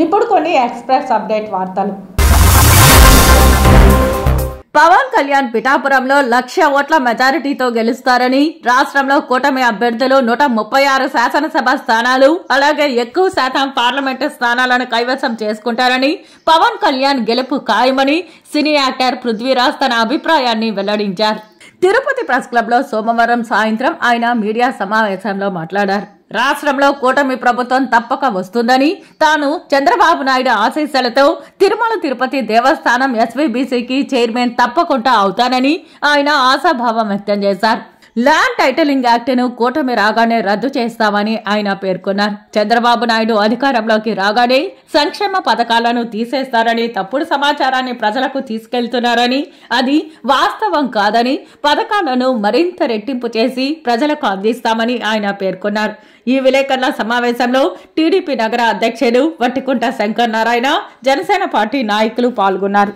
ఇప్పుడు కొన్ని express update వార్తలు. పవన్ కళ్యాణ్ పిఠాపురంలో 1,00,000 ఓట్ల మెజారిటీతో గెలుస్తారని, రాష్ట్రంలో కూటమి అభ్యర్థులు 136 శాసనసభ స్థానాలు, అలాగే ఎక్కువ శాతం పార్లమెంటు స్థానాలను కైవసం చేసుకుంటారని, పవన్ కళ్యాణ్ గెలుపు ఖాయమని సినీ యాక్టర్ పృథ్వీరాజ్ తన అభిప్రాయాన్ని వెల్లడించారు. తిరుపతి ప్రెస్ క్లబ్ లో సోమవారం సాయంత్రం ఆయన మీడియా సమావేశంలో మాట్లాడారు. రాష్ట్రంలో కూటమి ప్రభుత్వం తప్పక వస్తుందని, తాను చంద్రబాబు నాయుడు ఆశీస్సులతో తిరుమల తిరుపతి దేవస్థానం ఎస్వీబీసీకి చైర్మన్ తప్పకుండా అవుతానని ఆయన ఆశాభావం వ్యక్తం చేశారు. ల్యాండ్ టైటిలింగ్ యాక్ట్ ను కూటమి రాగానే రద్దు చేస్తామని ఆయన పేర్కొన్నారు. చంద్రబాబు నాయుడు అధికారంలోకి రాగానే సంక్షేమ పథకాలను తీసేస్తారని, తప్పుడు సమాచారాన్ని ప్రజలకు తీసుకెళ్తున్నారని, అది వాస్తవం కాదని, పథకాలను మరింత రెట్టింపు చేసి ప్రజలకు అందిస్తామని ఆయన పేర్కొన్నారు. ఈ విలేకరుల సమావేశంలో టీడీపీ నగర అధ్యక్షుడు వట్టికుంట శంకర్ నారాయణ, జనసేన పార్టీ నాయకులు పాల్గొన్నారు.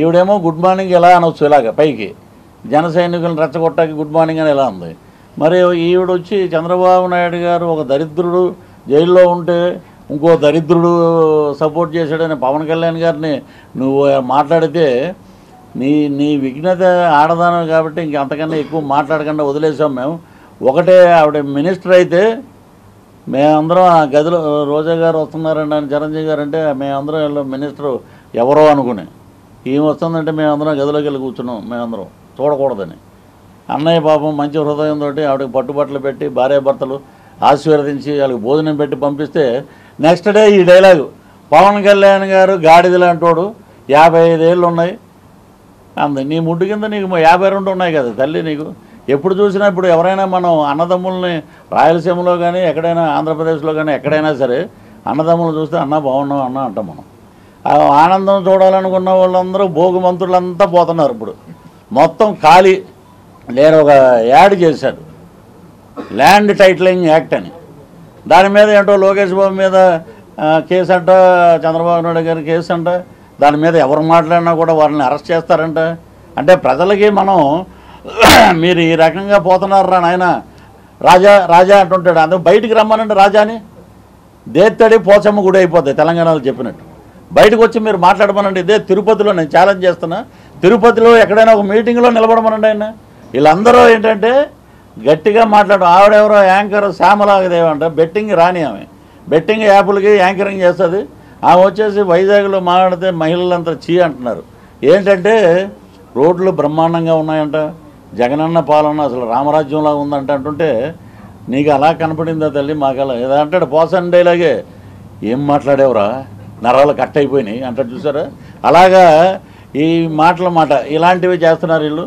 ఈవిడేమో గుడ్ మార్నింగ్ ఎలా అనొచ్చు, ఇలాగ పైకి జన సైనికులను రెచ్చగొట్టాకి గుడ్ మార్నింగ్ అని ఎలా ఉంది. మరి ఈవిడొచ్చి చంద్రబాబు నాయుడు గారు ఒక దరిద్రుడు జైల్లో ఉంటే ఇంకో దరిద్రుడు సపోర్ట్ చేశాడని పవన్ కళ్యాణ్ గారిని నువ్వు మాట్లాడితే నీ విఘ్నత ఆడదానం కాబట్టి ఇంకంతకన్నా ఎక్కువ మాట్లాడకుండా వదిలేసాం మేము. ఒకటే ఆవిడ మినిస్టర్ అయితే మేమందరం ఆ గదిలో రోజా గారు వస్తున్నారండి అని చిరంజీవి గారు అంటే మేమందరం వీళ్ళు మినిస్టర్ ఎవరో అనుకుని ఈమె వస్తుందంటే మేమందరం గదిలోకి వెళ్ళి కూర్చున్నాం, మేమందరం చూడకూడదని. అన్నయ్య పాపం మంచి హృదయంతో ఆవిడకి పట్టుబట్టలు పెట్టి భార్యాభర్తలు ఆశీర్వదించి వాళ్ళకి భోజనం పెట్టి పంపిస్తే నెక్స్ట్ డే ఈ డైలాగు, పవన్ కళ్యాణ్ గారు గాడిద లాంటోడు 55 ఏళ్ళు ఉన్నాయి నీ ముడ్డు కింద నీకు 52 ఉన్నాయి కదా తల్లి. నీకు ఎప్పుడు చూసినా ఇప్పుడు ఎవరైనా మనం అన్నదమ్ముల్ని రాయలసీమలో కానీ ఎక్కడైనా ఆంధ్రప్రదేశ్లో కానీ ఎక్కడైనా సరే అన్నదమ్ములు చూస్తే అన్న బాగున్నాం అన్న అంటాం మనం. ఆనందం చూడాలనుకున్న వాళ్ళందరూ భోగమంతులంతా పోతున్నారు. ఇప్పుడు మొత్తం ఖాళీ నేను ఒక యాడ్ చేశాడు ల్యాండ్ టైటిలింగ్ యాక్ట్ అని. దాని మీద ఏంటో లోకేష్ బాబు మీద కేసు అంట, చంద్రబాబు నాయుడు గారి కేసు అంట. దాని మీద ఎవరు మాట్లాడినా కూడా వారిని అరెస్ట్ చేస్తారంట. అంటే ప్రజలకి మనం మీరు ఈ రకంగా పోతున్నారా నాయన రాజా రాజా అంటుంటాడు. అందుకు బయటికి రమ్మనండి రాజాని, దేత్తడి పోచమ్మ గుడి అయిపోద్ది తెలంగాణలో చెప్పినట్టు. బయటకు వచ్చి మీరు మాట్లాడమనండి. ఇదే తిరుపతిలో నేను ఛాలెంజ్ చేస్తున్నా, తిరుపతిలో ఎక్కడైనా ఒక మీటింగ్లో నిలబడమనండి. ఆయన వీళ్ళందరూ ఏంటంటే గట్టిగా మాట్లాడు. ఆవిడెవరో యాంకర్ శ్యామలాగదేవి అంట, బెట్టింగ్ రాని ఆమె, బెట్టింగ్ యాప్లకి యాంకరింగ్ చేస్తుంది. ఆమె వచ్చేసి వైజాగ్లో మాట్లాడితే మహిళలంతా చీ అంటున్నారు. ఏంటంటే రోడ్లు బ్రహ్మాండంగా ఉన్నాయంట, జగనన్న పాలన అసలు రామరాజ్యంలా ఉందంట అంటుంటే నీకు అలా కనపడిందా తల్లి? మాకు అలా ఏదో అంటాడు పోసన్ డైలాగే, ఏం మాట్లాడేవరా నరాలు కట్ అయిపోయినాయి అంటాడు చూసారా. అలాగా ఈ మాట ఇలాంటివి చేస్తున్నారు వీళ్ళు.